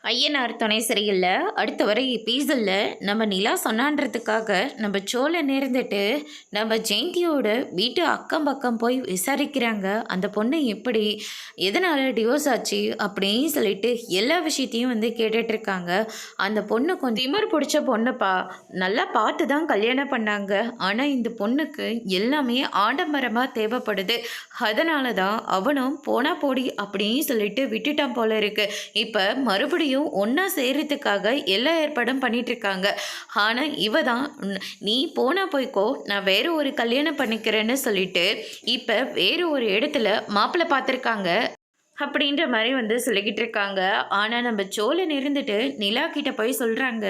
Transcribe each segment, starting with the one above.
ஐயனார் துணை சரியில்ல. அடுத்த வர எபிசோட்ல நம்ம நிலா சொன்னான்றதுக்காக நம்ம சோலை நேர்ந்துட்டு நம்ம ஜெயந்தியோட வீட்டு அக்கம் பக்கம் போய் விசாரிக்கிறாங்க. அந்த பொண்ணு எப்படி எதனால் டிவோர்ஸ் ஆச்சு அப்படின்னு சொல்லிட்டு எல்லா விஷயத்தையும் வந்து கேட்டுட்ருக்காங்க. அந்த பொண்ணு கொஞ்சம் திமிர் பிடிச்ச பொண்ணுப்பா, நல்லா பார்த்து தான் கல்யாணம் பண்ணாங்க. ஆனால் இந்த பொண்ணுக்கு எல்லாமே ஆடம்பரமாக தேவைப்படுது. அதனால தான் அவனும் போனா போடி அப்படின்னு சொல்லிட்டு விட்டுட்டான் போல இருக்கு. இப்போ மறுபடியும் ஒன்றா சேர்றதுக்காக எல்லா ஏற்பாடும் பண்ணிட்டு இருக்காங்க. ஆனால் இவ தான் நீ போனா போய்க்கோ, நான் வேற ஒரு கல்யாணம் பண்ணிக்கிறேன்னு சொல்லிட்டு இப்போ வேற ஒரு இடத்துல மாப்பிள்ளை பார்த்துருக்காங்க அப்படின்ற மாதிரி வந்து சொல்லிக்கிட்டு இருக்காங்க. ஆனால் நம்ம சோழன் இருந்துட்டு நிலா கிட்ட போய் சொல்கிறாங்க,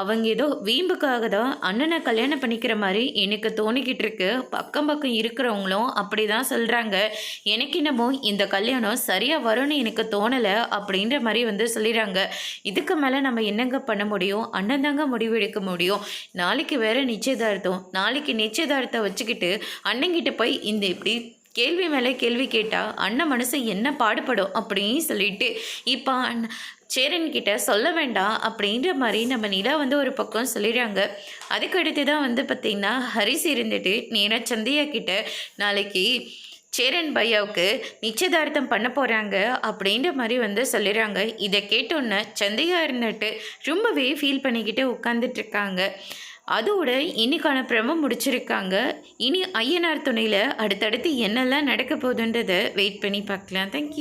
அவங்க ஏதோ வீம்புக்காக தான் அண்ணனை கல்யாணம் பண்ணிக்கிற மாதிரி எனக்கு தோணிக்கிட்டு இருக்கு. பக்கம் பக்கம் இருக்கிறவங்களும் அப்படி தான் சொல்கிறாங்க. எனக்கு என்னமோ இந்த கல்யாணம் சரியாக வரும்னு எனக்கு தோணலை அப்படின்ற மாதிரி வந்து சொல்லிடுறாங்க. இதுக்கு மேலே நம்ம என்னங்க பண்ண முடியும்? அண்ணன் தாங்க முடிவு எடுக்க முடியும். நாளைக்கு வேற நிச்சயதார்த்தம். நாளைக்கு நிச்சயதார்த்தம் வச்சுக்கிட்டு அண்ணங்கிட்ட போய் இந்த இப்படி கேள்வி மேலே கேள்வி கேட்டால் அண்ணன் மனசு என்ன பாடுபடும் அப்படின்னு சொல்லிட்டு இப்போ சேரன்கிட்ட சொல்ல வேண்டாம் அப்படின்ற மாதிரி நம்ம நிலா வந்து ஒரு பக்கம் சொல்லிடுறாங்க. அதுக்கு அடுத்து தான் வந்து பார்த்திங்கன்னா ஹரிஸ் இருந்துட்டு நேராக சந்தியா கிட்ட நாளைக்கு சேரன் பையாவுக்கு நிச்சயதார்த்தம் பண்ண போகிறாங்க அப்படின்ற மாதிரி வந்து சொல்லிடுறாங்க. இதை கேட்டோன்னே சந்தியா இருந்துட்டு ரொம்பவே ஃபீல் பண்ணிக்கிட்டு உட்காந்துட்ருக்காங்க. அதோட இன்னைக்கான ப்ரமோ முடிச்சிருக்காங்க. இனி ஐயனார் துணையில் அடுத்தடுத்து என்னெல்லாம் நடக்க போகுதுன்றதை வெயிட் பண்ணி பார்க்கலாம். தேங்க்யூ.